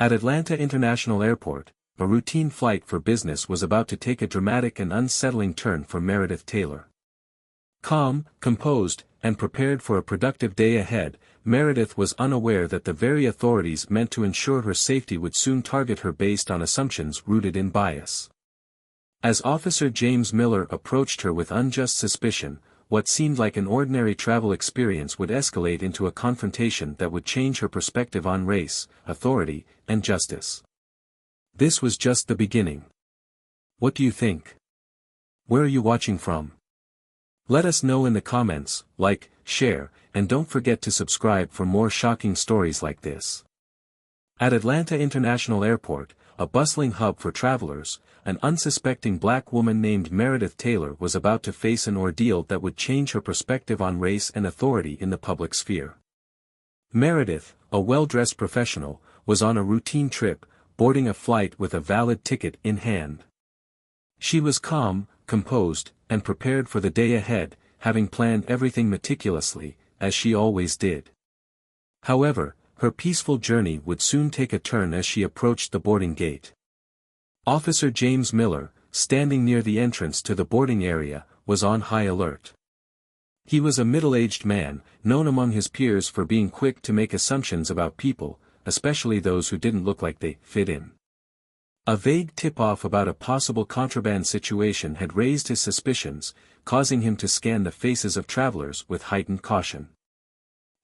At Atlanta International Airport, a routine flight for business was about to take a dramatic and unsettling turn for Meredith Taylor. Calm, composed, and prepared for a productive day ahead, Meredith was unaware that the very authorities meant to ensure her safety would soon target her based on assumptions rooted in bias. As Officer James Miller approached her with unjust suspicion, what seemed like an ordinary travel experience would escalate into a confrontation that would change her perspective on race, authority, and justice. This was just the beginning. What do you think? Where are you watching from? Let us know in the comments, like, share, and don't forget to subscribe for more shocking stories like this. At Atlanta International Airport, a bustling hub for travelers, an unsuspecting black woman named Meredith Taylor was about to face an ordeal that would change her perspective on race and authority in the public sphere. Meredith, a well-dressed professional, was on a routine trip, boarding a flight with a valid ticket in hand. She was calm, composed, and prepared for the day ahead, having planned everything meticulously, as she always did. However, her peaceful journey would soon take a turn as she approached the boarding gate. Officer James Miller, standing near the entrance to the boarding area, was on high alert. He was a middle-aged man, known among his peers for being quick to make assumptions about people, especially those who didn't look like they fit in. A vague tip-off about a possible contraband situation had raised his suspicions, causing him to scan the faces of travelers with heightened caution.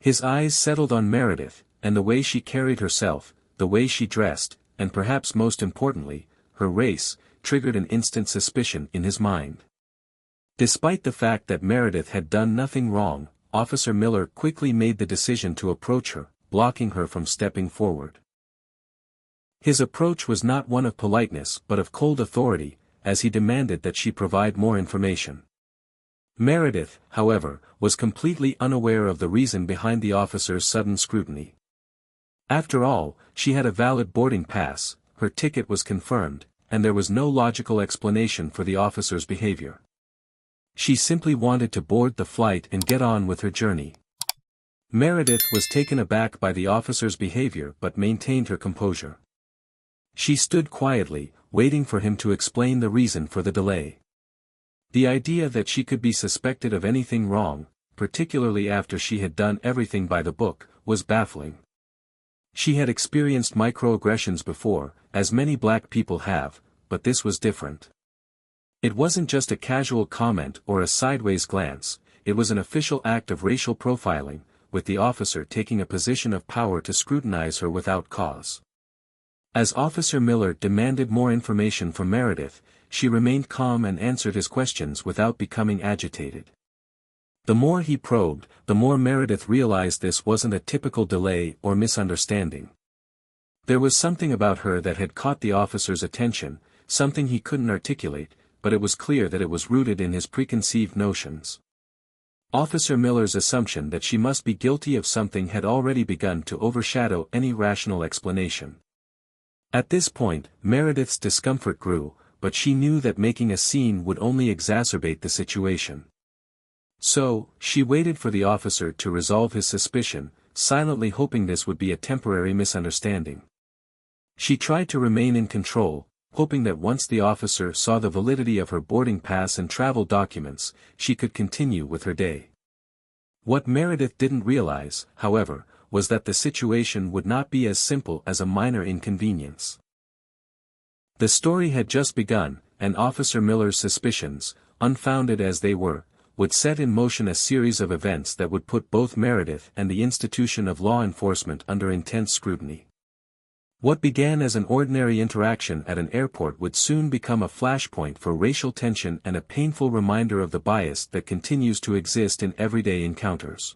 His eyes settled on Meredith, and the way she carried herself, the way she dressed, and perhaps most importantly, her race, triggered an instant suspicion in his mind. Despite the fact that Meredith had done nothing wrong, Officer Miller quickly made the decision to approach her, blocking her from stepping forward. His approach was not one of politeness but of cold authority, as he demanded that she provide more information. Meredith, however, was completely unaware of the reason behind the officer's sudden scrutiny. After all, she had a valid boarding pass, her ticket was confirmed, and there was no logical explanation for the officer's behavior. She simply wanted to board the flight and get on with her journey. Meredith was taken aback by the officer's behavior but maintained her composure. She stood quietly, waiting for him to explain the reason for the delay. The idea that she could be suspected of anything wrong, particularly after she had done everything by the book, was baffling. She had experienced microaggressions before, as many black people have, but this was different. It wasn't just a casual comment or a sideways glance, it was an official act of racial profiling, with the officer taking a position of power to scrutinize her without cause. As Officer Miller demanded more information from Meredith, she remained calm and answered his questions without becoming agitated. The more he probed, the more Meredith realized this wasn't a typical delay or misunderstanding. There was something about her that had caught the officer's attention, something he couldn't articulate, but it was clear that it was rooted in his preconceived notions. Officer Miller's assumption that she must be guilty of something had already begun to overshadow any rational explanation. At this point, Meredith's discomfort grew, but she knew that making a scene would only exacerbate the situation. So, she waited for the officer to resolve his suspicion, silently hoping this would be a temporary misunderstanding. She tried to remain in control, hoping that once the officer saw the validity of her boarding pass and travel documents, she could continue with her day. What Meredith didn't realize, however, was that the situation would not be as simple as a minor inconvenience. The story had just begun, and Officer Miller's suspicions, unfounded as they were, would set in motion a series of events that would put both Meredith and the institution of law enforcement under intense scrutiny. What began as an ordinary interaction at an airport would soon become a flashpoint for racial tension and a painful reminder of the bias that continues to exist in everyday encounters.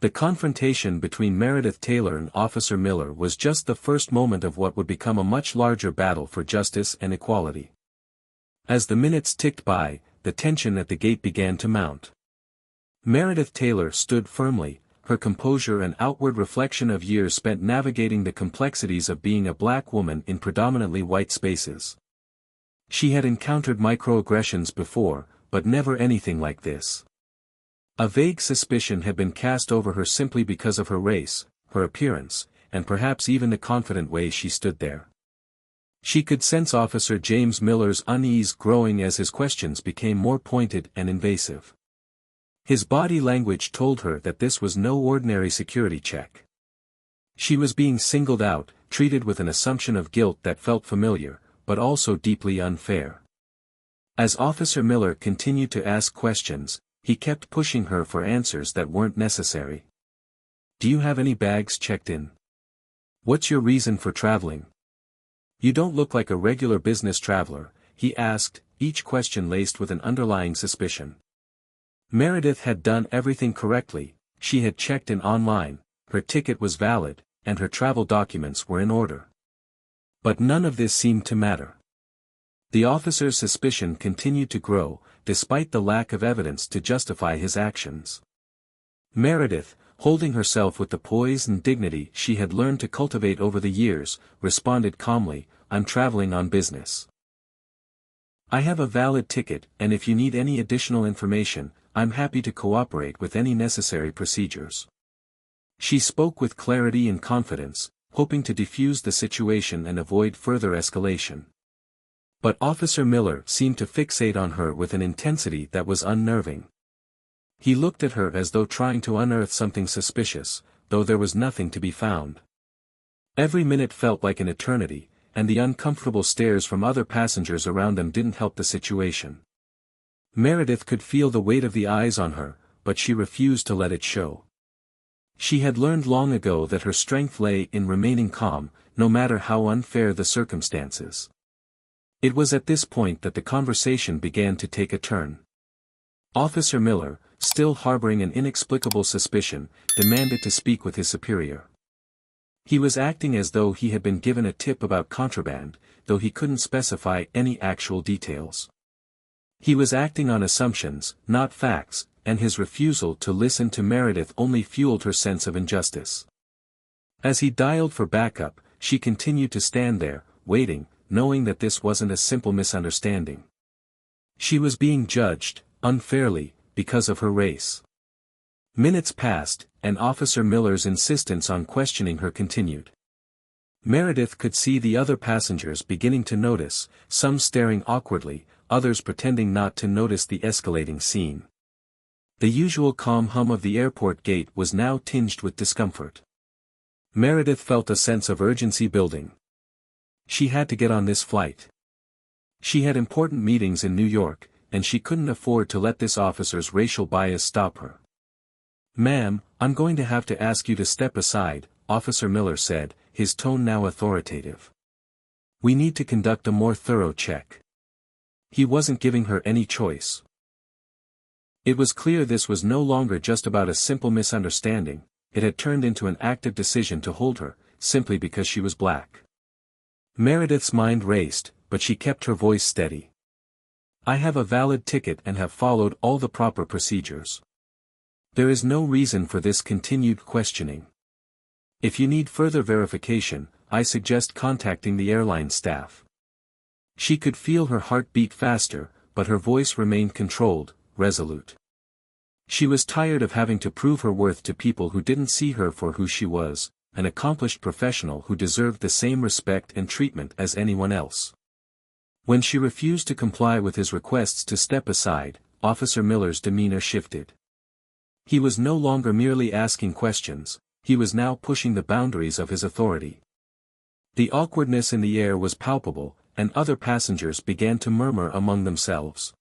The confrontation between Meredith Taylor and Officer Miller was just the first moment of what would become a much larger battle for justice and equality. As the minutes ticked by, the tension at the gate began to mount. Meredith Taylor stood firmly, her composure an outward reflection of years spent navigating the complexities of being a black woman in predominantly white spaces. She had encountered microaggressions before, but never anything like this. A vague suspicion had been cast over her simply because of her race, her appearance, and perhaps even the confident way she stood there. She could sense Officer James Miller's unease growing as his questions became more pointed and invasive. His body language told her that this was no ordinary security check. She was being singled out, treated with an assumption of guilt that felt familiar, but also deeply unfair. As Officer Miller continued to ask questions, he kept pushing her for answers that weren't necessary. "Do you have any bags checked in? What's your reason for traveling? You don't look like a regular business traveler," he asked, each question laced with an underlying suspicion. Meredith had done everything correctly. She had checked in online, her ticket was valid, and her travel documents were in order. But none of this seemed to matter. The officer's suspicion continued to grow, despite the lack of evidence to justify his actions. Meredith, holding herself with the poise and dignity she had learned to cultivate over the years, responded calmly, "I'm traveling on business. I have a valid ticket, and if you need any additional information, I'm happy to cooperate with any necessary procedures." She spoke with clarity and confidence, hoping to defuse the situation and avoid further escalation. But Officer Miller seemed to fixate on her with an intensity that was unnerving. He looked at her as though trying to unearth something suspicious, though there was nothing to be found. Every minute felt like an eternity, and the uncomfortable stares from other passengers around them didn't help the situation. Meredith could feel the weight of the eyes on her, but she refused to let it show. She had learned long ago that her strength lay in remaining calm, no matter how unfair the circumstances. It was at this point that the conversation began to take a turn. Officer Miller, still harboring an inexplicable suspicion, demanded to speak with his superior. He was acting as though he had been given a tip about contraband, though he couldn't specify any actual details. He was acting on assumptions, not facts, and his refusal to listen to Meredith only fueled her sense of injustice. As he dialed for backup, she continued to stand there, waiting, knowing that this wasn't a simple misunderstanding. She was being judged, unfairly, because of her race. Minutes passed, and Officer Miller's insistence on questioning her continued. Meredith could see the other passengers beginning to notice, some staring awkwardly, others pretending not to notice the escalating scene. The usual calm hum of the airport gate was now tinged with discomfort. Meredith felt a sense of urgency building. She had to get on this flight. She had important meetings in New York, and she couldn't afford to let this officer's racial bias stop her. "Ma'am, I'm going to have to ask you to step aside," Officer Miller said, his tone now authoritative. "We need to conduct a more thorough check." He wasn't giving her any choice. It was clear this was no longer just about a simple misunderstanding, it had turned into an active decision to hold her, simply because she was black. Meredith's mind raced, but she kept her voice steady. "I have a valid ticket and have followed all the proper procedures. There is no reason for this continued questioning. If you need further verification, I suggest contacting the airline staff." She could feel her heart beat faster, but her voice remained controlled, resolute. She was tired of having to prove her worth to people who didn't see her for who she was, an accomplished professional who deserved the same respect and treatment as anyone else. When she refused to comply with his requests to step aside, Officer Miller's demeanor shifted. He was no longer merely asking questions, he was now pushing the boundaries of his authority. The awkwardness in the air was palpable, and other passengers began to murmur among themselves.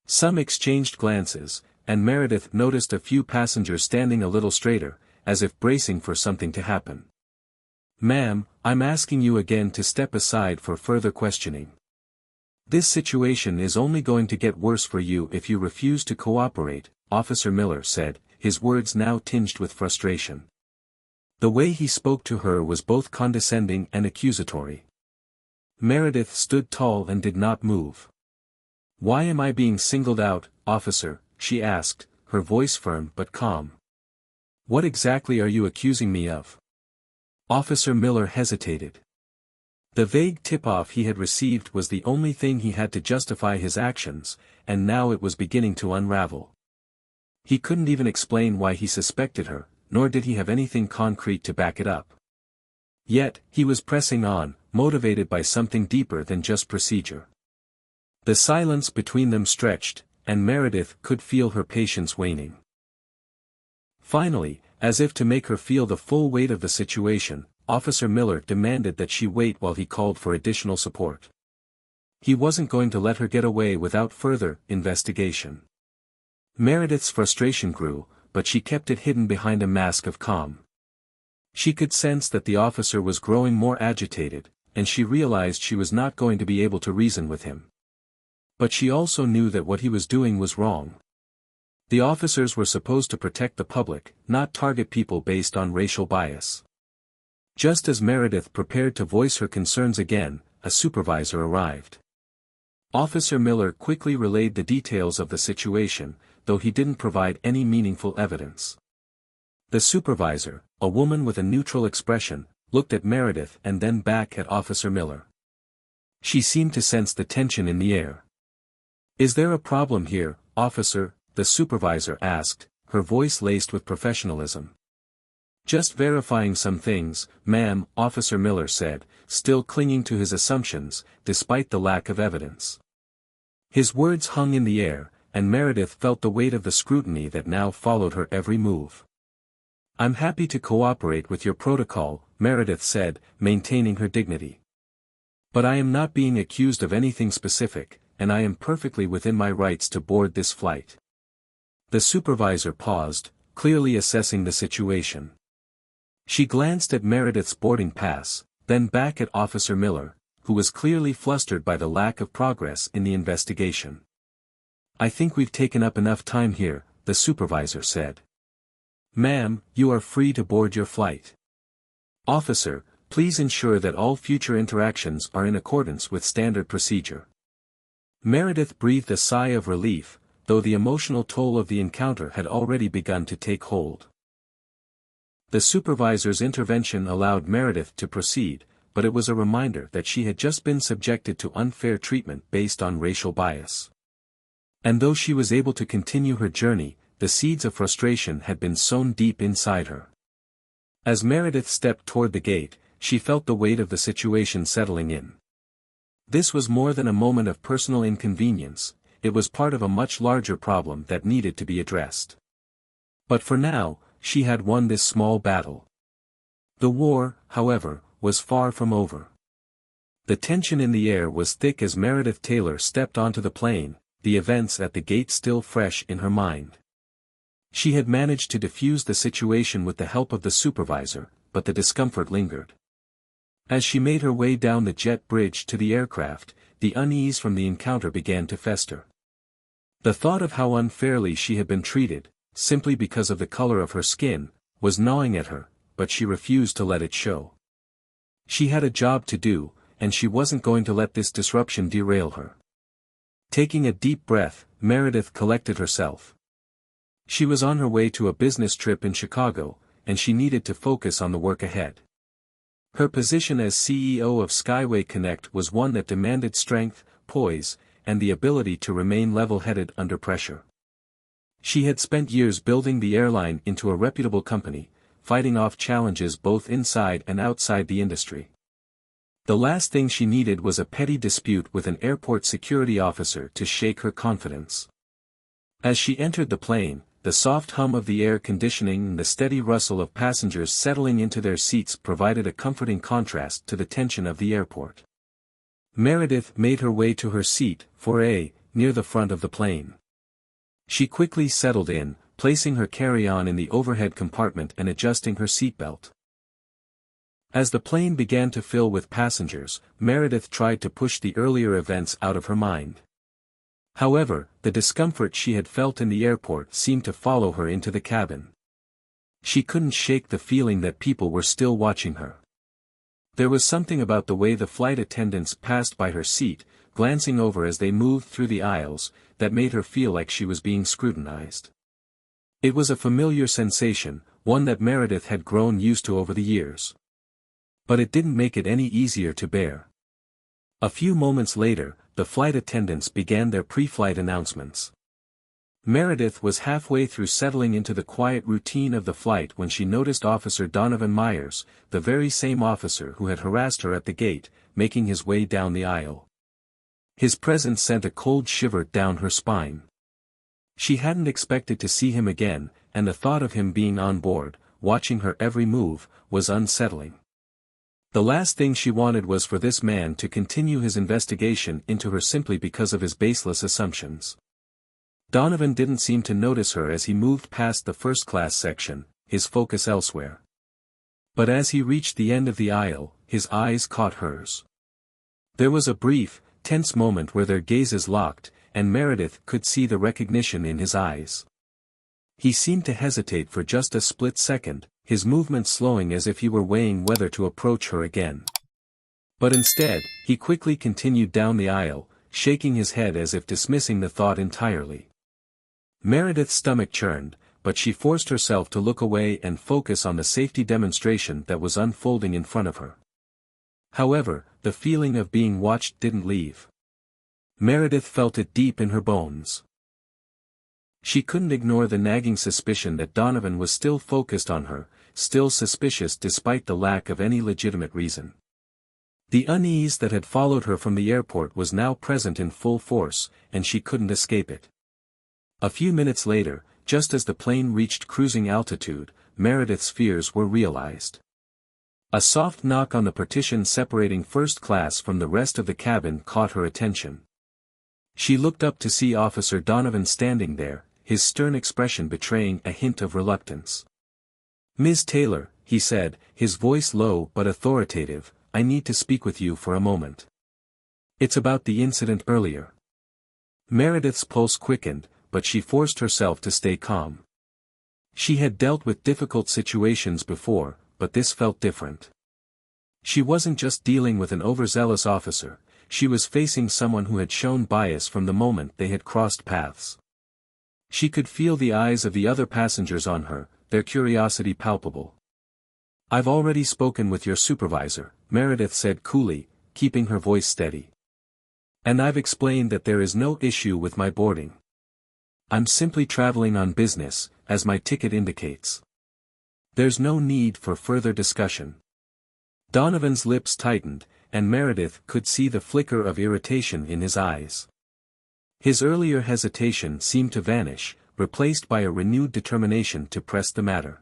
Some exchanged glances, and Meredith noticed a few passengers standing a little straighter, as if bracing for something to happen. "Ma'am, I'm asking you again to step aside for further questioning. This situation is only going to get worse for you if you refuse to cooperate," Officer Miller said, his words now tinged with frustration. The way he spoke to her was both condescending and accusatory. Meredith stood tall and did not move. "Why am I being singled out, officer?" she asked, her voice firm but calm. "What exactly are you accusing me of?" Officer Miller hesitated. The vague tip-off he had received was the only thing he had to justify his actions, and now it was beginning to unravel. He couldn't even explain why he suspected her, nor did he have anything concrete to back it up. Yet, he was pressing on, motivated by something deeper than just procedure. The silence between them stretched, and Meredith could feel her patience waning. Finally, as if to make her feel the full weight of the situation, Officer Miller demanded that she wait while he called for additional support. He wasn't going to let her get away without further investigation. Meredith's frustration grew, but she kept it hidden behind a mask of calm. She could sense that the officer was growing more agitated, and she realized she was not going to be able to reason with him. But she also knew that what he was doing was wrong. The officers were supposed to protect the public, not target people based on racial bias. Just as Meredith prepared to voice her concerns again, a supervisor arrived. Officer Miller quickly relayed the details of the situation, though he didn't provide any meaningful evidence. The supervisor, a woman with a neutral expression, looked at Meredith and then back at Officer Miller. She seemed to sense the tension in the air. "Is there a problem here, officer?" the supervisor asked, her voice laced with professionalism. "Just verifying some things, ma'am," Officer Miller said, still clinging to his assumptions, despite the lack of evidence. His words hung in the air, and Meredith felt the weight of the scrutiny that now followed her every move. "I'm happy to cooperate with your protocol," Meredith said, maintaining her dignity. "But I am not being accused of anything specific, and I am perfectly within my rights to board this flight." The supervisor paused, clearly assessing the situation. She glanced at Meredith's boarding pass, then back at Officer Miller, who was clearly flustered by the lack of progress in the investigation. "I think we've taken up enough time here," the supervisor said. "Ma'am, you are free to board your flight. Officer, please ensure that all future interactions are in accordance with standard procedure." Meredith breathed a sigh of relief, though the emotional toll of the encounter had already begun to take hold. The supervisor's intervention allowed Meredith to proceed, but it was a reminder that she had just been subjected to unfair treatment based on racial bias. And though she was able to continue her journey, the seeds of frustration had been sown deep inside her. As Meredith stepped toward the gate, she felt the weight of the situation settling in. This was more than a moment of personal inconvenience, it was part of a much larger problem that needed to be addressed. But for now, she had won this small battle. The war, however, was far from over. The tension in the air was thick as Meredith Taylor stepped onto the plane, the events at the gate still fresh in her mind. She had managed to defuse the situation with the help of the supervisor, but the discomfort lingered. As she made her way down the jet bridge to the aircraft, the unease from the encounter began to fester. The thought of how unfairly she had been treated, simply because of the color of her skin, was gnawing at her, but she refused to let it show. She had a job to do, and she wasn't going to let this disruption derail her. Taking a deep breath, Meredith collected herself. She was on her way to a business trip in Chicago, and she needed to focus on the work ahead. Her position as CEO of Skyway Connect was one that demanded strength, poise, and the ability to remain level-headed under pressure. She had spent years building the airline into a reputable company, fighting off challenges both inside and outside the industry. The last thing she needed was a petty dispute with an airport security officer to shake her confidence. As she entered the plane, the soft hum of the air conditioning and the steady rustle of passengers settling into their seats provided a comforting contrast to the tension of the airport. Meredith made her way to her seat, 4A, near the front of the plane. She quickly settled in, placing her carry-on in the overhead compartment and adjusting her seatbelt. As the plane began to fill with passengers, Meredith tried to push the earlier events out of her mind. However, the discomfort she had felt in the airport seemed to follow her into the cabin. She couldn't shake the feeling that people were still watching her. There was something about the way the flight attendants passed by her seat, glancing over as they moved through the aisles, that made her feel like she was being scrutinized. It was a familiar sensation, one that Meredith had grown used to over the years. But it didn't make it any easier to bear. A few moments later, the flight attendants began their pre-flight announcements. Meredith was halfway through settling into the quiet routine of the flight when she noticed Officer Donovan Myers, the very same officer who had harassed her at the gate, making his way down the aisle. His presence sent a cold shiver down her spine. She hadn't expected to see him again, and the thought of him being on board, watching her every move, was unsettling. The last thing she wanted was for this man to continue his investigation into her simply because of his baseless assumptions. Donovan didn't seem to notice her as he moved past the first-class section, his focus elsewhere. But as he reached the end of the aisle, his eyes caught hers. There was a brief, tense moment where their gazes locked, and Meredith could see the recognition in his eyes. He seemed to hesitate for just a split second, his movements slowing as if he were weighing whether to approach her again. But instead, he quickly continued down the aisle, shaking his head as if dismissing the thought entirely. Meredith's stomach churned, but she forced herself to look away and focus on the safety demonstration that was unfolding in front of her. However, the feeling of being watched didn't leave. Meredith felt it deep in her bones. She couldn't ignore the nagging suspicion that Donovan was still focused on her, still suspicious despite the lack of any legitimate reason. The unease that had followed her from the airport was now present in full force, and she couldn't escape it. A few minutes later, just as the plane reached cruising altitude, Meredith's fears were realized. A soft knock on the partition separating first class from the rest of the cabin caught her attention. She looked up to see Officer Donovan standing there, his stern expression betraying a hint of reluctance. "Ms. Taylor," he said, his voice low but authoritative, "I need to speak with you for a moment. It's about the incident earlier." Meredith's pulse quickened, but she forced herself to stay calm. She had dealt with difficult situations before, but this felt different. She wasn't just dealing with an overzealous officer, she was facing someone who had shown bias from the moment they had crossed paths. She could feel the eyes of the other passengers on her, their curiosity palpable. "I've already spoken with your supervisor," Meredith said coolly, keeping her voice steady. "And I've explained that there is no issue with my boarding. I'm simply traveling on business, as my ticket indicates. There's no need for further discussion." Donovan's lips tightened, and Meredith could see the flicker of irritation in his eyes. His earlier hesitation seemed to vanish, replaced by a renewed determination to press the matter.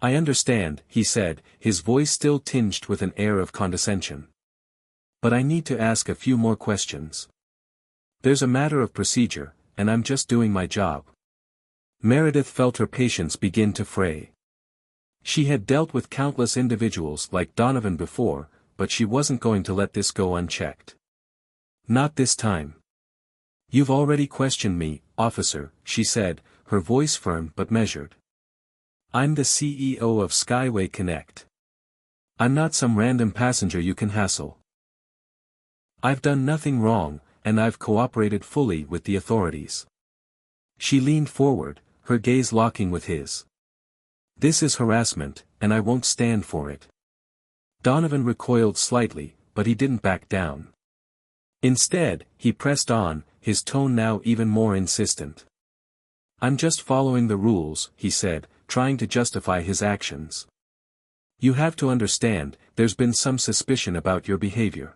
"I understand," he said, his voice still tinged with an air of condescension. "But I need to ask a few more questions. There's a matter of procedure, and I'm just doing my job." Meredith felt her patience begin to fray. She had dealt with countless individuals like Donovan before, but she wasn't going to let this go unchecked. "Not this time." "You've already questioned me, officer," she said, her voice firm but measured. "I'm the CEO of Skyway Connect. I'm not some random passenger you can hassle. I've done nothing wrong, and I've cooperated fully with the authorities." She leaned forward, her gaze locking with his. "This is harassment, and I won't stand for it." Donovan recoiled slightly, but he didn't back down. Instead, he pressed on, his tone now even more insistent. "I'm just following the rules," he said, trying to justify his actions. "You have to understand, there's been some suspicion about your behavior.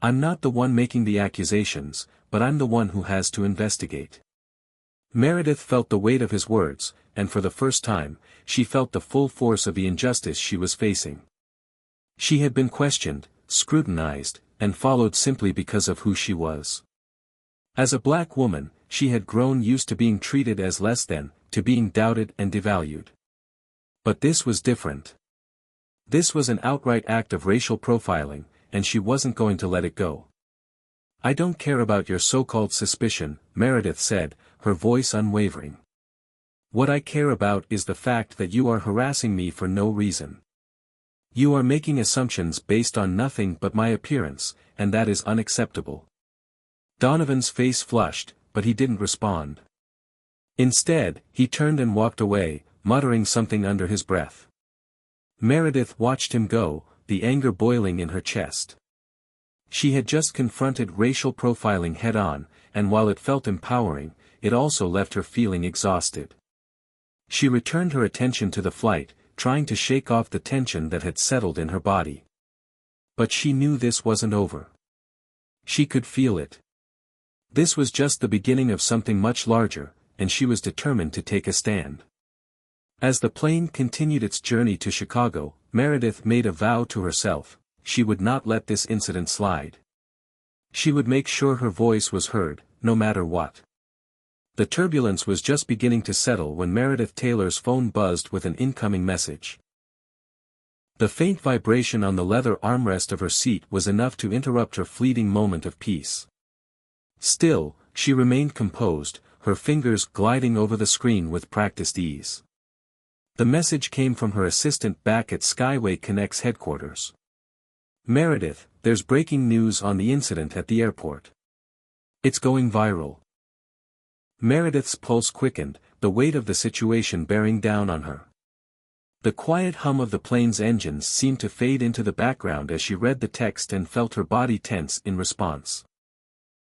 I'm not the one making the accusations, but I'm the one who has to investigate." Meredith felt the weight of his words, and for the first time, she felt the full force of the injustice she was facing. She had been questioned, scrutinized, and followed simply because of who she was. As a black woman, she had grown used to being treated as less than, to being doubted and devalued. But this was different. This was an outright act of racial profiling, and she wasn't going to let it go. "I don't care about your so-called suspicion," Meredith said, her voice unwavering. "What I care about is the fact that you are harassing me for no reason. You are making assumptions based on nothing but my appearance, and that is unacceptable." Donovan's face flushed, but he didn't respond. Instead, he turned and walked away, muttering something under his breath. Meredith watched him go, the anger boiling in her chest. She had just confronted racial profiling head-on, and while it felt empowering, it also left her feeling exhausted. She returned her attention to the flight, trying to shake off the tension that had settled in her body. But she knew this wasn't over. She could feel it. This was just the beginning of something much larger, and she was determined to take a stand. As the plane continued its journey to Chicago, Meredith made a vow to herself: she would not let this incident slide. She would make sure her voice was heard, no matter what. The turbulence was just beginning to settle when Meredith Taylor's phone buzzed with an incoming message. The faint vibration on the leather armrest of her seat was enough to interrupt her fleeting moment of peace. Still, she remained composed, her fingers gliding over the screen with practiced ease. The message came from her assistant back at Skyway Connect's headquarters. "Meredith, there's breaking news on the incident at the airport. It's going viral." Meredith's pulse quickened, the weight of the situation bearing down on her. The quiet hum of the plane's engines seemed to fade into the background as she read the text and felt her body tense in response.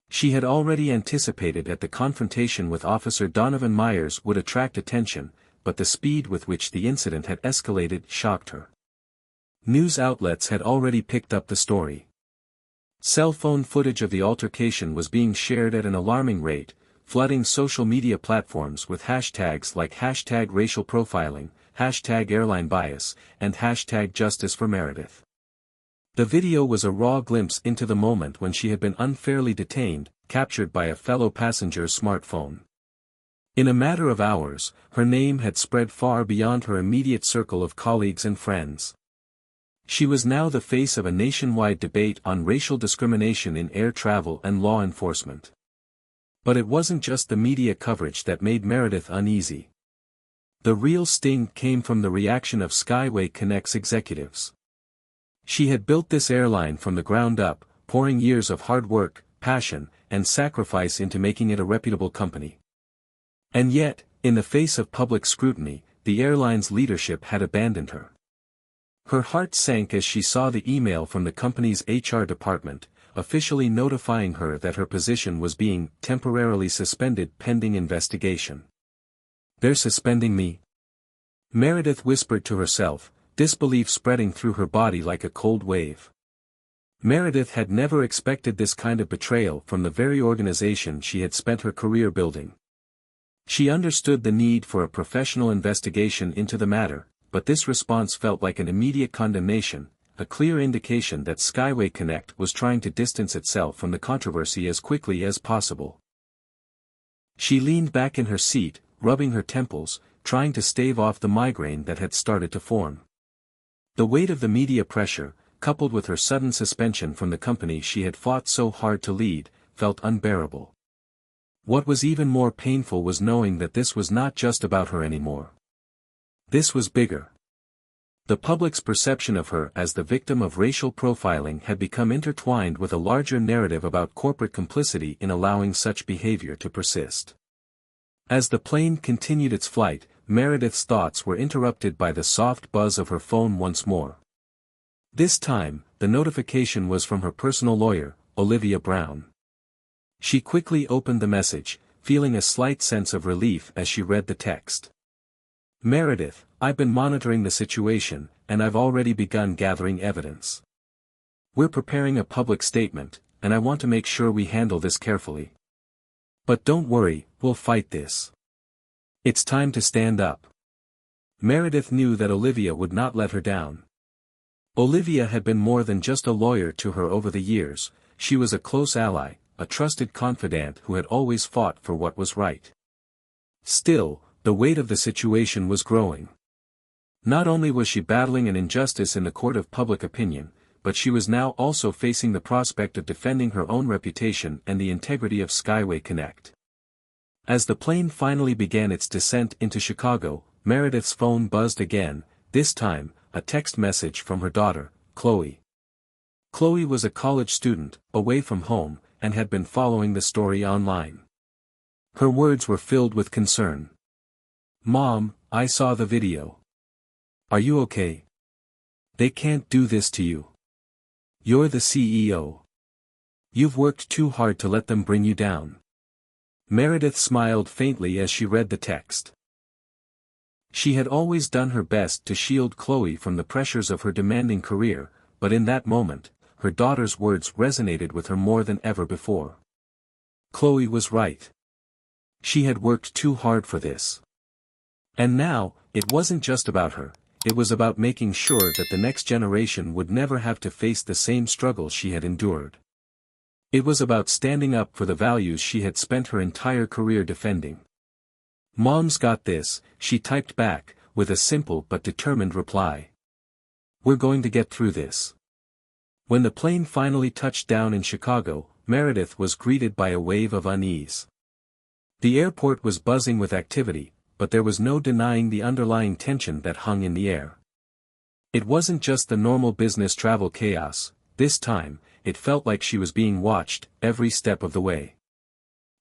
She had already anticipated that the confrontation with Officer Donovan Myers would attract attention, but the speed with which the incident had escalated shocked her. News outlets had already picked up the story. Cell phone footage of the altercation was being shared at an alarming rate, flooding social media platforms with hashtags like #racial profiling, #airline bias, and #justice for Meredith. The video was a raw glimpse into the moment when she had been unfairly detained, captured by a fellow passenger's smartphone. In a matter of hours, her name had spread far beyond her immediate circle of colleagues and friends. She was now the face of a nationwide debate on racial discrimination in air travel and law enforcement. But it wasn't just the media coverage that made Meredith uneasy. The real sting came from the reaction of Skyway Connect's executives. She had built this airline from the ground up, pouring years of hard work, passion, and sacrifice into making it a reputable company. And yet, in the face of public scrutiny, the airline's leadership had abandoned her. Her heart sank as she saw the email from the company's HR department, officially notifying her that her position was being temporarily suspended pending investigation. "They're suspending me?" Meredith whispered to herself, disbelief spreading through her body like a cold wave. Meredith had never expected this kind of betrayal from the very organization she had spent her career building. She understood the need for a professional investigation into the matter, but this response felt like an immediate condemnation, a clear indication that Skyway Connect was trying to distance itself from the controversy as quickly as possible. She leaned back in her seat, rubbing her temples, trying to stave off the migraine that had started to form. The weight of the media pressure, coupled with her sudden suspension from the company she had fought so hard to lead, felt unbearable. What was even more painful was knowing that this was not just about her anymore. This was bigger. The public's perception of her as the victim of racial profiling had become intertwined with a larger narrative about corporate complicity in allowing such behavior to persist. As the plane continued its flight, Meredith's thoughts were interrupted by the soft buzz of her phone once more. This time, the notification was from her personal lawyer, Olivia Brown. She quickly opened the message, feeling a slight sense of relief as she read the text. "Meredith, I've been monitoring the situation, and I've already begun gathering evidence. We're preparing a public statement, and I want to make sure we handle this carefully. But don't worry, we'll fight this. It's time to stand up." Meredith knew that Olivia would not let her down. Olivia had been more than just a lawyer to her over the years, she was a close ally, a trusted confidant who had always fought for what was right. Still, the weight of the situation was growing. Not only was she battling an injustice in the court of public opinion, but she was now also facing the prospect of defending her own reputation and the integrity of Skyway Connect. As the plane finally began its descent into Chicago, Meredith's phone buzzed again, this time, a text message from her daughter, Chloe. Chloe was a college student, away from home, and had been following the story online. Her words were filled with concern. "Mom, I saw the video. Are you okay? They can't do this to you. You're the CEO. You've worked too hard to let them bring you down. Meredith smiled faintly as she read the text. She had always done her best to shield Chloe from the pressures of her demanding career, but in that moment, her daughter's words resonated with her more than ever before. Chloe was right. She had worked too hard for this. And now, it wasn't just about her, it was about making sure that the next generation would never have to face the same struggles she had endured. It was about standing up for the values she had spent her entire career defending. "Mom's got this," she typed back, with a simple but determined reply. "We're going to get through this." When the plane finally touched down in Chicago, Meredith was greeted by a wave of unease. The airport was buzzing with activity, but there was no denying the underlying tension that hung in the air. It wasn't just the normal business travel chaos, this time, it felt like she was being watched, every step of the way.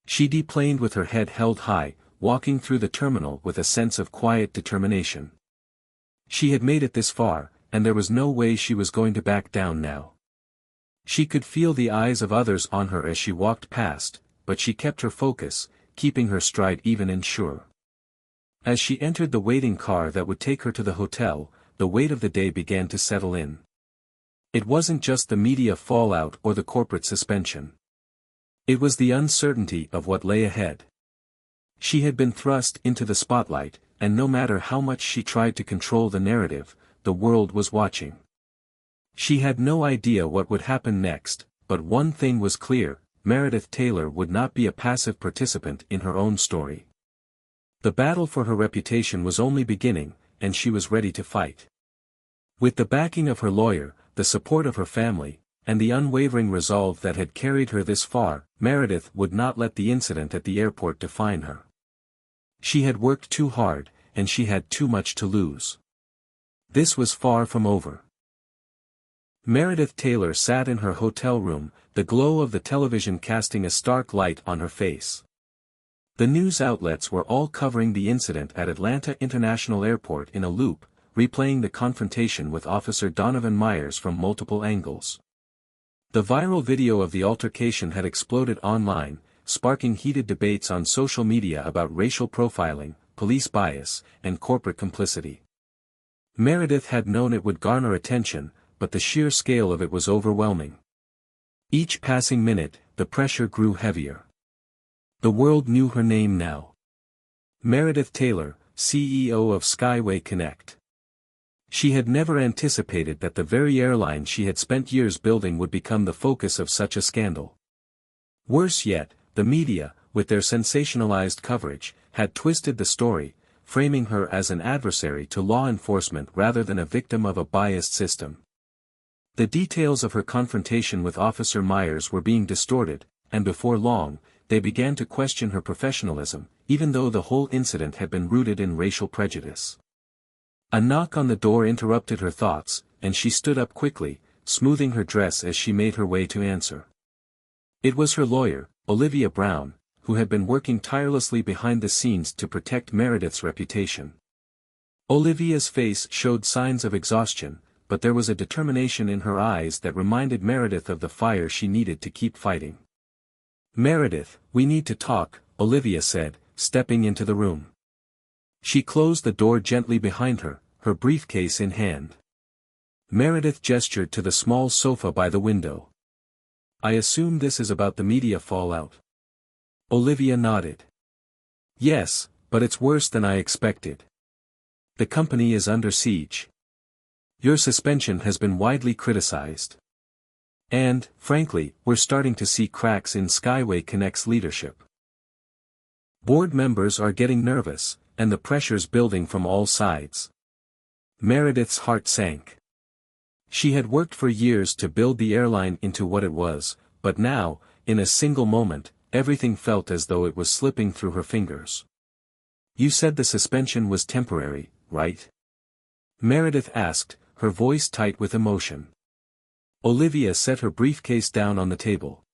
She deplaned with her head held high, walking through the terminal with a sense of quiet determination. She had made it this far, and there was no way she was going to back down now. She could feel the eyes of others on her as she walked past, but she kept her focus, keeping her stride even and sure. As she entered the waiting car that would take her to the hotel, the weight of the day began to settle in. It wasn't just the media fallout or the corporate suspension. It was the uncertainty of what lay ahead. She had been thrust into the spotlight, and no matter how much she tried to control the narrative, the world was watching. She had no idea what would happen next, but one thing was clear: Meredith Taylor would not be a passive participant in her own story. The battle for her reputation was only beginning, and she was ready to fight. With the backing of her lawyer, the support of her family, and the unwavering resolve that had carried her this far, Meredith would not let the incident at the airport define her. She had worked too hard, and she had too much to lose. This was far from over. Meredith Taylor sat in her hotel room, the glow of the television casting a stark light on her face. The news outlets were all covering the incident at Atlanta International Airport in a loop, replaying the confrontation with Officer Donovan Myers from multiple angles. The viral video of the altercation had exploded online, sparking heated debates on social media about racial profiling, police bias, and corporate complicity. Meredith had known it would garner attention, but the sheer scale of it was overwhelming. Each passing minute, the pressure grew heavier. The world knew her name now. Meredith Taylor, CEO of Skyway Connect. She had never anticipated that the very airline she had spent years building would become the focus of such a scandal. Worse yet, the media, with their sensationalized coverage, had twisted the story, framing her as an adversary to law enforcement rather than a victim of a biased system. The details of her confrontation with Officer Myers were being distorted, and before long, they began to question her professionalism, even though the whole incident had been rooted in racial prejudice. A knock on the door interrupted her thoughts, and she stood up quickly, smoothing her dress as she made her way to answer. It was her lawyer, Olivia Brown, who had been working tirelessly behind the scenes to protect Meredith's reputation. Olivia's face showed signs of exhaustion, but there was a determination in her eyes that reminded Meredith of the fire she needed to keep fighting. "Meredith, we need to talk," Olivia said, stepping into the room. She closed the door gently behind her, her briefcase in hand. Meredith gestured to the small sofa by the window. "I assume this is about the media fallout." Olivia nodded. "Yes, but it's worse than I expected. The company is under siege. Your suspension has been widely criticized. And, frankly, we're starting to see cracks in Skyway Connect's leadership. Board members are getting nervous, and the pressure's building from all sides." Meredith's heart sank. She had worked for years to build the airline into what it was, but now, in a single moment, everything felt as though it was slipping through her fingers. "You said the suspension was temporary, right?" Meredith asked, her voice tight with emotion. Olivia set her briefcase down on the table.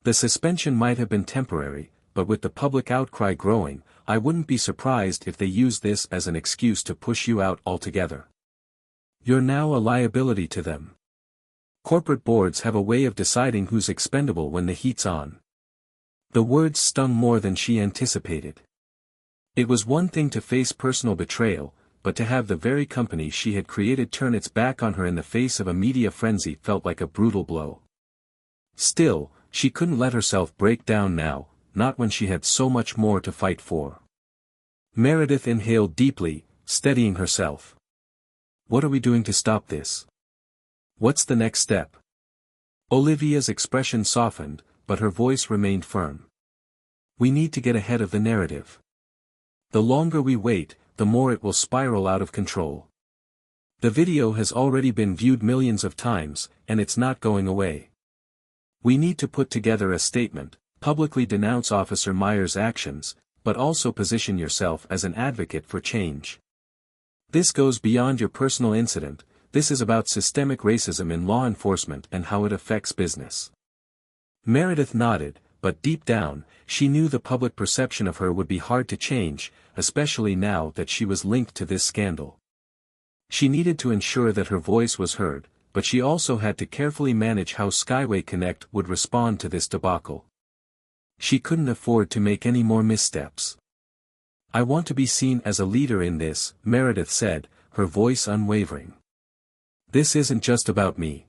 "The suspension might have been temporary, but with the public outcry growing, I wouldn't be surprised if they use this as an excuse to push you out altogether. You're now a liability to them. Corporate boards have a way of deciding who's expendable when the heat's on." The words stung more than she anticipated. It was one thing to face personal betrayal, but to have the very company she had created turn its back on her in the face of a media frenzy felt like a brutal blow. Still, she couldn't let herself break down now, not when she had so much more to fight for. Meredith inhaled deeply, steadying herself. What are we doing to stop this? What's the next step? Olivia's expression softened, but her voice remained firm. We need to get ahead of the narrative. The longer we wait, the more it will spiral out of control. The video has already been viewed millions of times, and it's not going away. We need to put together a statement, publicly denounce Officer Meyer's actions, but also position yourself as an advocate for change. This goes beyond your personal incident, this is about systemic racism in law enforcement and how it affects business. Meredith nodded, but deep down, she knew the public perception of her would be hard to change, especially now that she was linked to this scandal. She needed to ensure that her voice was heard, but she also had to carefully manage how Skyway Connect would respond to this debacle. She couldn't afford to make any more missteps. I want to be seen as a leader in this, Meredith said, her voice unwavering. This isn't just about me.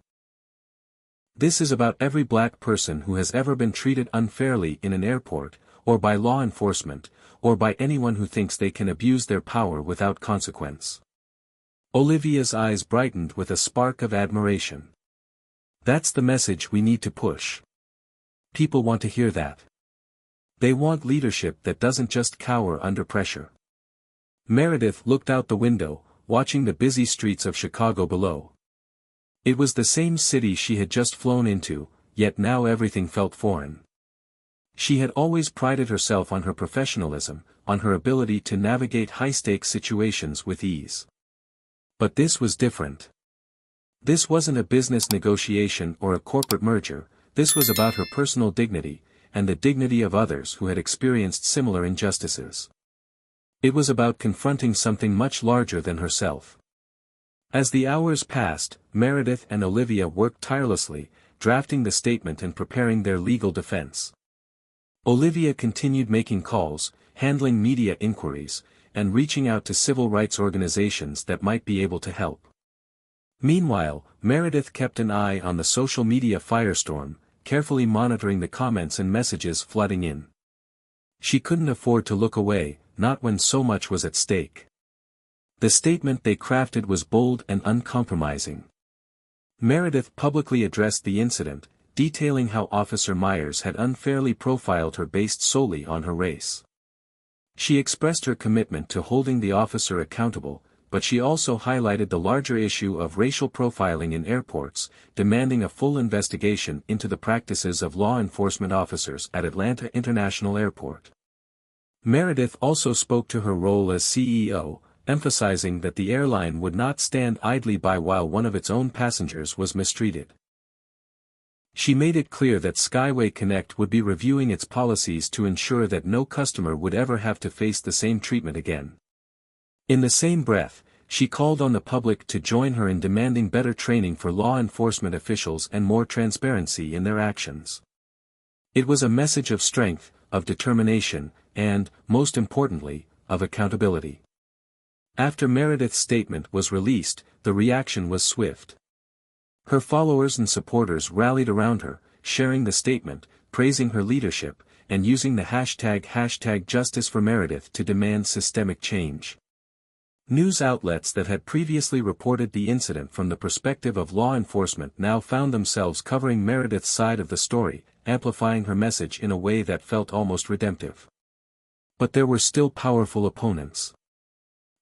This is about every black person who has ever been treated unfairly in an airport, or by law enforcement, or by anyone who thinks they can abuse their power without consequence. Olivia's eyes brightened with a spark of admiration. That's the message we need to push. People want to hear that. They want leadership that doesn't just cower under pressure. Meredith looked out the window, watching the busy streets of Chicago below. It was the same city she had just flown into, yet now everything felt foreign. She had always prided herself on her professionalism, on her ability to navigate high-stakes situations with ease. But this was different. This wasn't a business negotiation or a corporate merger, this was about her personal dignity, and the dignity of others who had experienced similar injustices. It was about confronting something much larger than herself. As the hours passed, Meredith and Olivia worked tirelessly, drafting the statement and preparing their legal defense. Olivia continued making calls, handling media inquiries, and reaching out to civil rights organizations that might be able to help. Meanwhile, Meredith kept an eye on the social media firestorm, carefully monitoring the comments and messages flooding in. She couldn't afford to look away, not when so much was at stake. The statement they crafted was bold and uncompromising. Meredith publicly addressed the incident, detailing how Officer Myers had unfairly profiled her based solely on her race. She expressed her commitment to holding the officer accountable, but she also highlighted the larger issue of racial profiling in airports, demanding a full investigation into the practices of law enforcement officers at Atlanta International Airport. Meredith also spoke to her role as CEO, emphasizing that the airline would not stand idly by while one of its own passengers was mistreated. She made it clear that Skyway Connect would be reviewing its policies to ensure that no customer would ever have to face the same treatment again. In the same breath, she called on the public to join her in demanding better training for law enforcement officials and more transparency in their actions. It was a message of strength, of determination, and, most importantly, of accountability. After Meredith's statement was released, the reaction was swift. Her followers and supporters rallied around her, sharing the statement, praising her leadership, and using the hashtag #JusticeForMeredith to demand systemic change. News outlets that had previously reported the incident from the perspective of law enforcement now found themselves covering Meredith's side of the story, amplifying her message in a way that felt almost redemptive. But there were still powerful opponents.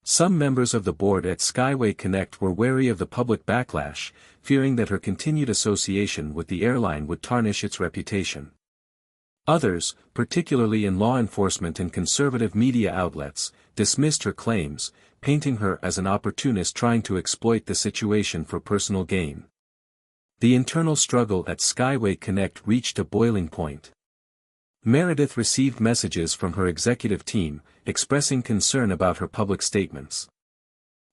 Some members of the board at Skyway Connect were wary of the public backlash, fearing that her continued association with the airline would tarnish its reputation. Others, particularly in law enforcement and conservative media outlets, dismissed her claims, painting her as an opportunist trying to exploit the situation for personal gain. The internal struggle at Skyway Connect reached a boiling point. Meredith received messages from her executive team, expressing concern about her public statements.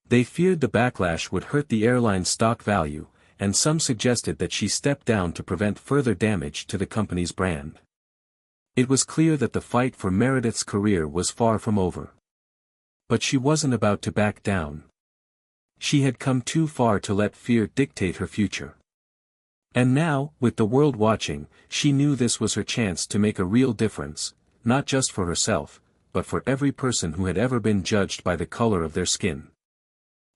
They feared the backlash would hurt the airline's stock value, and some suggested that she step down to prevent further damage to the company's brand. It was clear that the fight for Meredith's career was far from over. But she wasn't about to back down. She had come too far to let fear dictate her future. And now, with the world watching, she knew this was her chance to make a real difference, not just for herself, but for every person who had ever been judged by the color of their skin.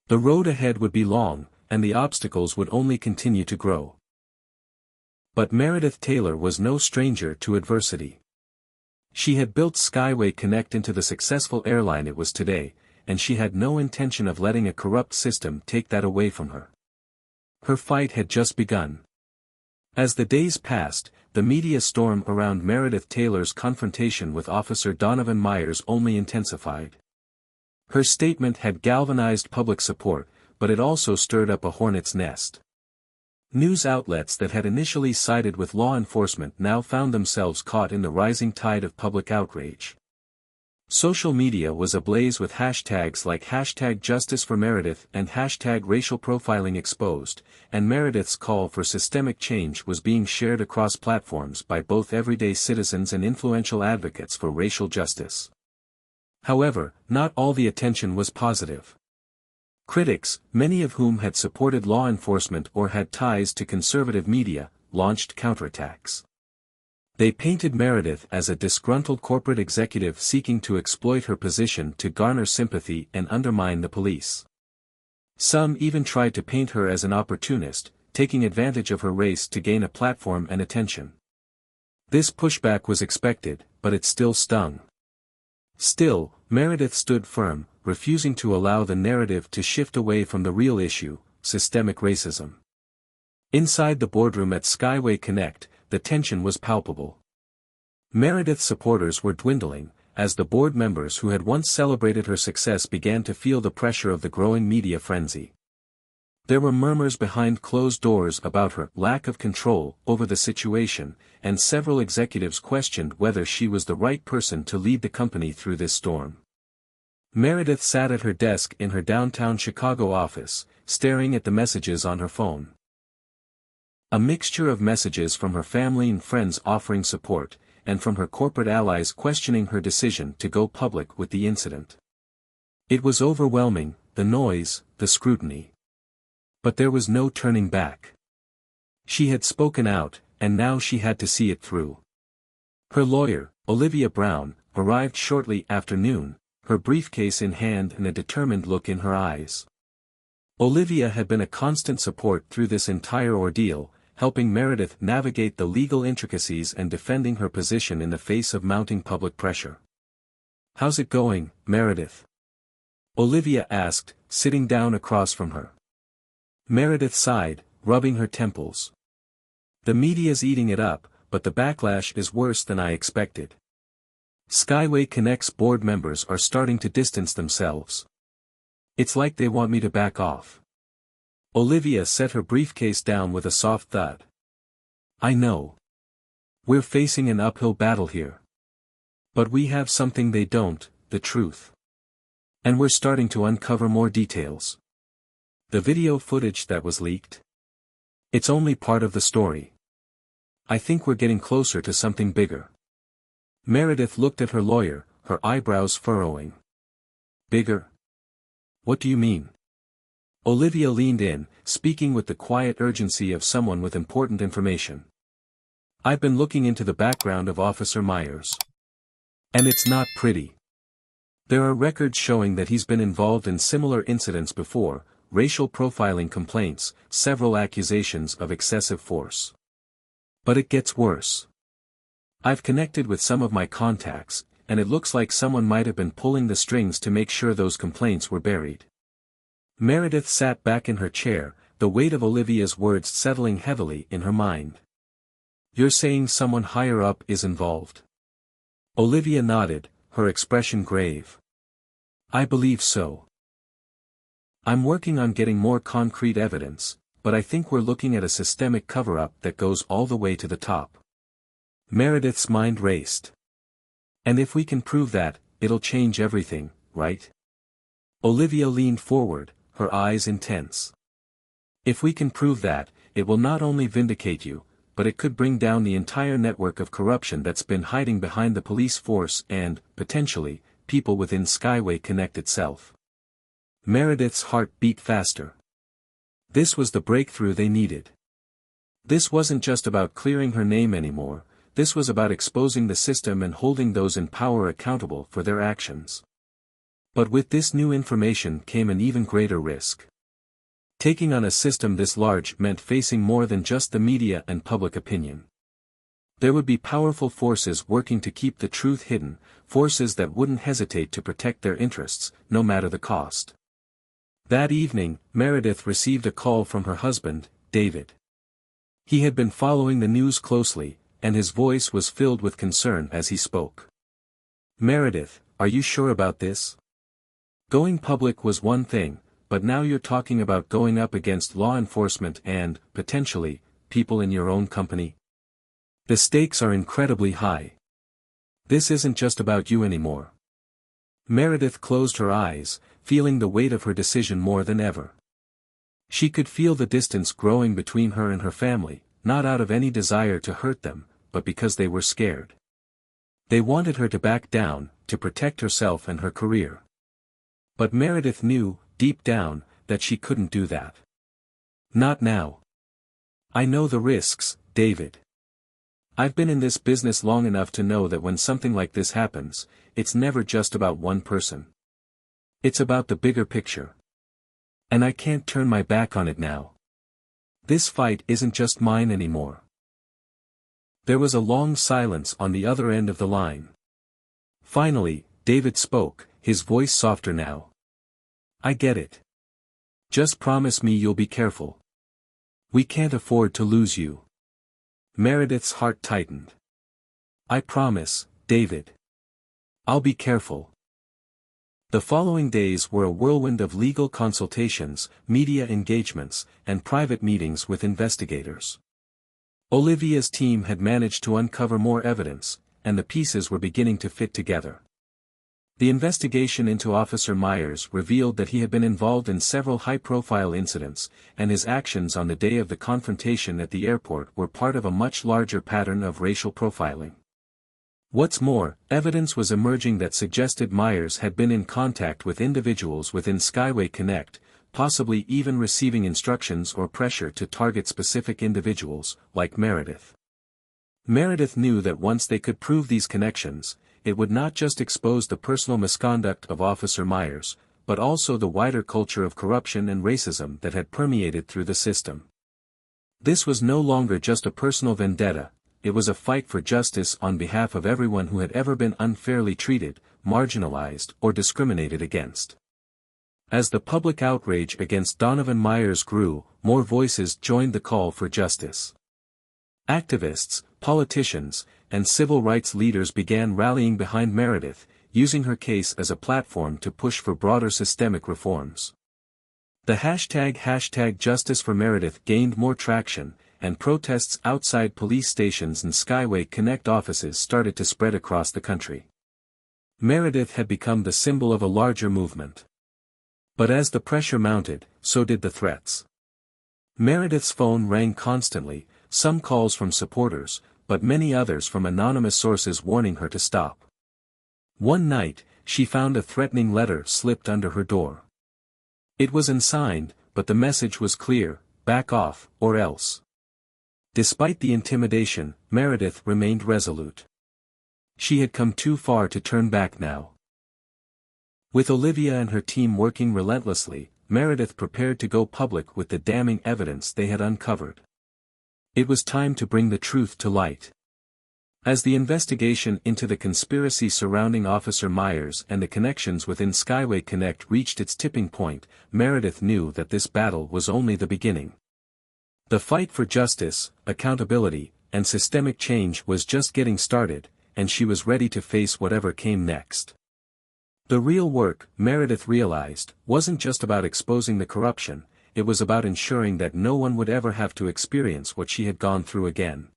The road ahead would be long, and the obstacles would only continue to grow. But Meredith Taylor was no stranger to adversity. She had built Skyway Connect into the successful airline it was today, and she had no intention of letting a corrupt system take that away from her. Her fight had just begun. As the days passed, the media storm around Meredith Taylor's confrontation with Officer Donovan Myers only intensified. Her statement had galvanized public support, but it also stirred up a hornet's nest. News outlets that had initially sided with law enforcement now found themselves caught in the rising tide of public outrage. Social media was ablaze with hashtags like #JusticeForMeredith and #RacialProfilingExposed, and Meredith's call for systemic change was being shared across platforms by both everyday citizens and influential advocates for racial justice. However, not all the attention was positive. Critics, many of whom had supported law enforcement or had ties to conservative media, launched counterattacks. They painted Meredith as a disgruntled corporate executive seeking to exploit her position to garner sympathy and undermine the police. Some even tried to paint her as an opportunist, taking advantage of her race to gain a platform and attention. This pushback was expected, but it still stung. Still, Meredith stood firm, refusing to allow the narrative to shift away from the real issue, systemic racism. Inside the boardroom at Skyway Connect, the tension was palpable. Meredith's supporters were dwindling, as the board members who had once celebrated her success began to feel the pressure of the growing media frenzy. There were murmurs behind closed doors about her lack of control over the situation, and several executives questioned whether she was the right person to lead the company through this storm. Meredith sat at her desk in her downtown Chicago office, staring at the messages on her phone. A mixture of messages from her family and friends offering support, and from her corporate allies questioning her decision to go public with the incident. It was overwhelming, the noise, the scrutiny. But there was no turning back. She had spoken out, and now she had to see it through. Her lawyer, Olivia Brown, arrived shortly after noon, her briefcase in hand and a determined look in her eyes. Olivia had been a constant support through this entire ordeal, helping Meredith navigate the legal intricacies and defending her position in the face of mounting public pressure. "How's it going, Meredith?" Olivia asked, sitting down across from her. Meredith sighed, rubbing her temples. "The media's eating it up, but the backlash is worse than I expected. Skyway Connect's board members are starting to distance themselves. It's like they want me to back off." Olivia set her briefcase down with a soft thud. "I know. We're facing an uphill battle here. But we have something they don't, the truth. And we're starting to uncover more details. The video footage that was leaked? It's only part of the story. I think we're getting closer to something bigger." Meredith looked at her lawyer, her eyebrows furrowing. "Bigger? What do you mean?" Olivia leaned in, speaking with the quiet urgency of someone with important information. "I've been looking into the background of Officer Myers. And it's not pretty. There are records showing that he's been involved in similar incidents before, racial profiling complaints, several accusations of excessive force. But it gets worse. I've connected with some of my contacts, and it looks like someone might have been pulling the strings to make sure those complaints were buried." Meredith sat back in her chair, the weight of Olivia's words settling heavily in her mind. "You're saying someone higher up is involved?" Olivia nodded, her expression grave. "I believe so. I'm working on getting more concrete evidence, but I think we're looking at a systemic cover-up that goes all the way to the top." Meredith's mind raced. "And if we can prove that, it'll change everything, right?" Olivia leaned forward, her eyes intense. "If we can prove that, it will not only vindicate you, but it could bring down the entire network of corruption that's been hiding behind the police force and, potentially, people within Skyway Connect itself. Meredith's heart beat faster. This was the breakthrough they needed. This wasn't just about clearing her name anymore, this was about exposing the system and holding those in power accountable for their actions. But with this new information came an even greater risk. Taking on a system this large meant facing more than just the media and public opinion. There would be powerful forces working to keep the truth hidden, forces that wouldn't hesitate to protect their interests, no matter the cost. That evening, Meredith received a call from her husband, David. He had been following the news closely, and his voice was filled with concern as he spoke. "Meredith, are you sure about this? Going public was one thing, but now you're talking about going up against law enforcement and, potentially, people in your own company? The stakes are incredibly high. This isn't just about you anymore." Meredith closed her eyes, feeling the weight of her decision more than ever. She could feel the distance growing between her and her family, not out of any desire to hurt them, but because they were scared. They wanted her to back down, to protect herself and her career. But Meredith knew, deep down, that she couldn't do that. Not now. "I know the risks, David. I've been in this business long enough to know that when something like this happens, it's never just about one person. It's about the bigger picture. And I can't turn my back on it now. This fight isn't just mine anymore." There was a long silence on the other end of the line. Finally, David spoke, his voice softer now. "I get it. Just promise me you'll be careful. We can't afford to lose you." Meredith's heart tightened. "I promise, David. I'll be careful." The following days were a whirlwind of legal consultations, media engagements, and private meetings with investigators. Olivia's team had managed to uncover more evidence, and the pieces were beginning to fit together. The investigation into Officer Myers revealed that he had been involved in several high-profile incidents, and his actions on the day of the confrontation at the airport were part of a much larger pattern of racial profiling. What's more, evidence was emerging that suggested Myers had been in contact with individuals within Skyway Connect, possibly even receiving instructions or pressure to target specific individuals, like Meredith. Meredith knew that once they could prove these connections, it would not just expose the personal misconduct of Officer Myers, but also the wider culture of corruption and racism that had permeated through the system. This was no longer just a personal vendetta, it was a fight for justice on behalf of everyone who had ever been unfairly treated, marginalized, or discriminated against. As the public outrage against Donovan Myers grew, more voices joined the call for justice. Activists, politicians, and civil rights leaders began rallying behind Meredith, using her case as a platform to push for broader systemic reforms. The hashtag Justice for Meredith gained more traction, and protests outside police stations and Skyway Connect offices started to spread across the country. Meredith had become the symbol of a larger movement. But as the pressure mounted, so did the threats. Meredith's phone rang constantly, some calls from supporters, but many others from anonymous sources warning her to stop. One night, she found a threatening letter slipped under her door. It was unsigned, but the message was clear: back off, or else. Despite the intimidation, Meredith remained resolute. She had come too far to turn back now. With Olivia and her team working relentlessly, Meredith prepared to go public with the damning evidence they had uncovered. It was time to bring the truth to light. As the investigation into the conspiracy surrounding Officer Myers and the connections within Skyway Connect reached its tipping point, Meredith knew that this battle was only the beginning. The fight for justice, accountability, and systemic change was just getting started, and she was ready to face whatever came next. The real work, Meredith realized, wasn't just about exposing the corruption, it was about ensuring that no one would ever have to experience what she had gone through again.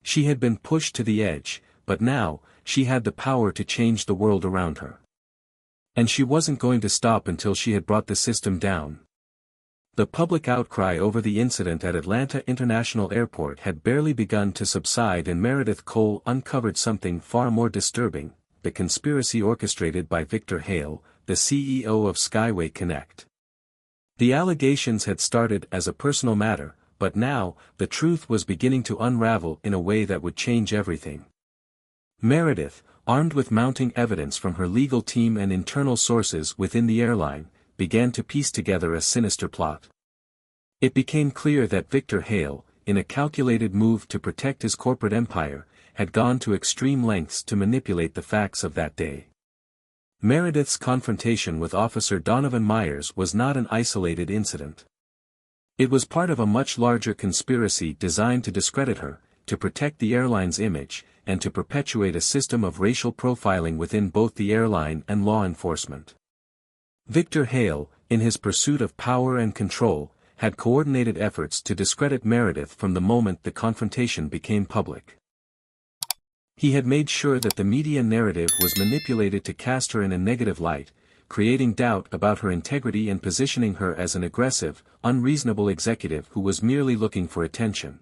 She had been pushed to the edge, but now, she had the power to change the world around her. And she wasn't going to stop until she had brought the system down. The public outcry over the incident at Atlanta International Airport had barely begun to subside, and Meredith Cole uncovered something far more disturbing: the conspiracy orchestrated by Victor Hale, the CEO of Skyway Connect. The allegations had started as a personal matter, but now, the truth was beginning to unravel in a way that would change everything. Meredith, armed with mounting evidence from her legal team and internal sources within the airline, began to piece together a sinister plot. It became clear that Victor Hale, in a calculated move to protect his corporate empire, had gone to extreme lengths to manipulate the facts of that day. Meredith's confrontation with Officer Donovan Myers was not an isolated incident. It was part of a much larger conspiracy designed to discredit her, to protect the airline's image, and to perpetuate a system of racial profiling within both the airline and law enforcement. Victor Hale, in his pursuit of power and control, had coordinated efforts to discredit Meredith from the moment the confrontation became public. He had made sure that the media narrative was manipulated to cast her in a negative light, creating doubt about her integrity and positioning her as an aggressive, unreasonable executive who was merely looking for attention.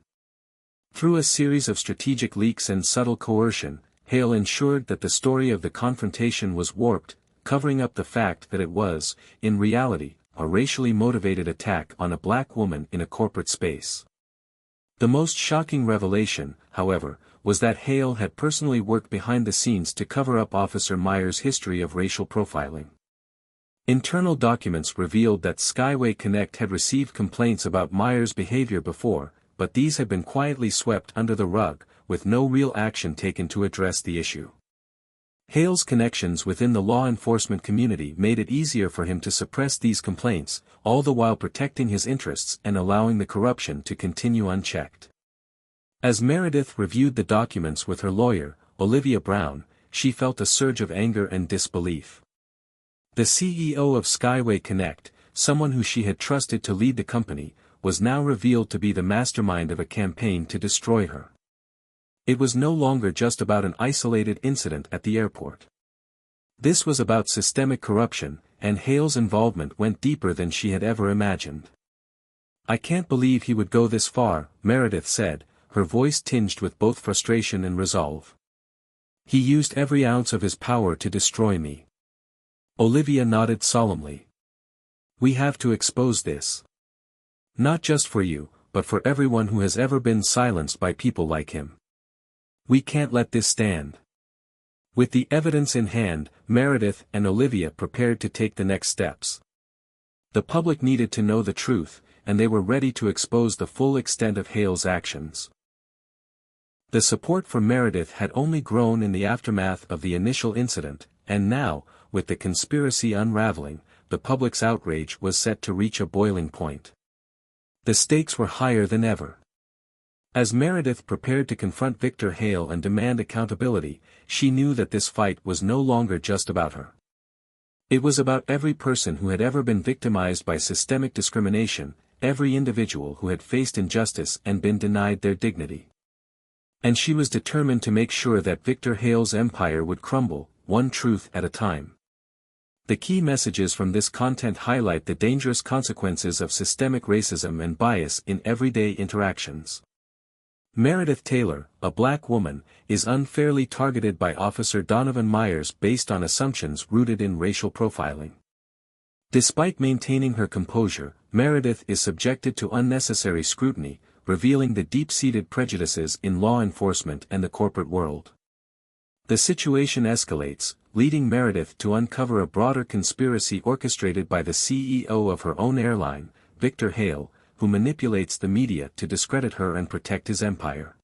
Through a series of strategic leaks and subtle coercion, Hale ensured that the story of the confrontation was warped, covering up the fact that it was, in reality, a racially motivated attack on a black woman in a corporate space. The most shocking revelation, however, was that Hale had personally worked behind the scenes to cover up Officer Myers' history of racial profiling. Internal documents revealed that Skyway Connect had received complaints about Myers' behavior before, but these had been quietly swept under the rug, with no real action taken to address the issue. Hale's connections within the law enforcement community made it easier for him to suppress these complaints, all the while protecting his interests and allowing the corruption to continue unchecked. As Meredith reviewed the documents with her lawyer, Olivia Brown, she felt a surge of anger and disbelief. The CEO of Skyway Connect, someone who she had trusted to lead the company, was now revealed to be the mastermind of a campaign to destroy her. It was no longer just about an isolated incident at the airport. This was about systemic corruption, and Hale's involvement went deeper than she had ever imagined. "I can't believe he would go this far," Meredith said, her voice tinged with both frustration and resolve. "He used every ounce of his power to destroy me." Olivia nodded solemnly. "We have to expose this. Not just for you, but for everyone who has ever been silenced by people like him. We can't let this stand." With the evidence in hand, Meredith and Olivia prepared to take the next steps. The public needed to know the truth, and they were ready to expose the full extent of Hale's actions. The support for Meredith had only grown in the aftermath of the initial incident, and now, with the conspiracy unraveling, the public's outrage was set to reach a boiling point. The stakes were higher than ever. As Meredith prepared to confront Victor Hale and demand accountability, she knew that this fight was no longer just about her. It was about every person who had ever been victimized by systemic discrimination, every individual who had faced injustice and been denied their dignity. And she was determined to make sure that Victor Hale's empire would crumble, one truth at a time. The key messages from this content highlight the dangerous consequences of systemic racism and bias in everyday interactions. Meredith Taylor, a black woman, is unfairly targeted by Officer Donovan Myers based on assumptions rooted in racial profiling. Despite maintaining her composure, Meredith is subjected to unnecessary scrutiny, revealing the deep-seated prejudices in law enforcement and the corporate world. The situation escalates, leading Meredith to uncover a broader conspiracy orchestrated by the CEO of her own airline, Victor Hale, who manipulates the media to discredit her and protect his empire.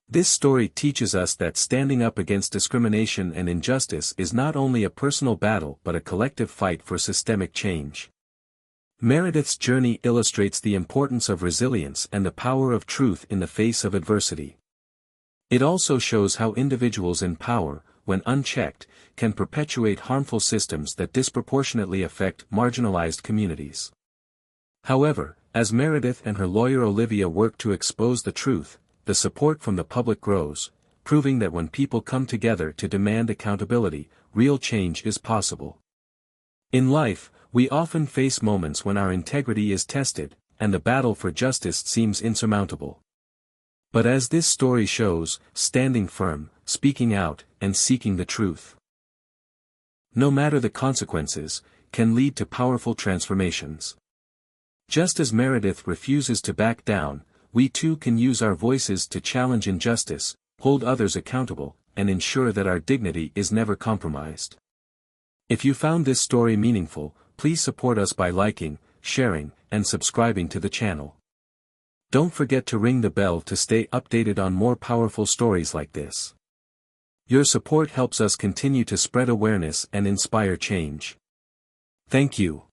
This story teaches us that standing up against discrimination and injustice is not only a personal battle but a collective fight for systemic change. Meredith's journey illustrates the importance of resilience and the power of truth in the face of adversity. It also shows how individuals in power, when unchecked, can perpetuate harmful systems that disproportionately affect marginalized communities. However, as Meredith and her lawyer Olivia work to expose the truth, the support from the public grows, proving that when people come together to demand accountability, real change is possible. In life, We often face moments when our integrity is tested, and the battle for justice seems insurmountable. But as this story shows, standing firm, speaking out, and seeking the truth, no matter the consequences, can lead to powerful transformations. Just as Meredith refuses to back down, we too can use our voices to challenge injustice, hold others accountable, and ensure that our dignity is never compromised. If you found this story meaningful, please support us by liking, sharing, and subscribing to the channel. Don't forget to ring the bell to stay updated on more powerful stories like this. Your support helps us continue to spread awareness and inspire change. Thank you.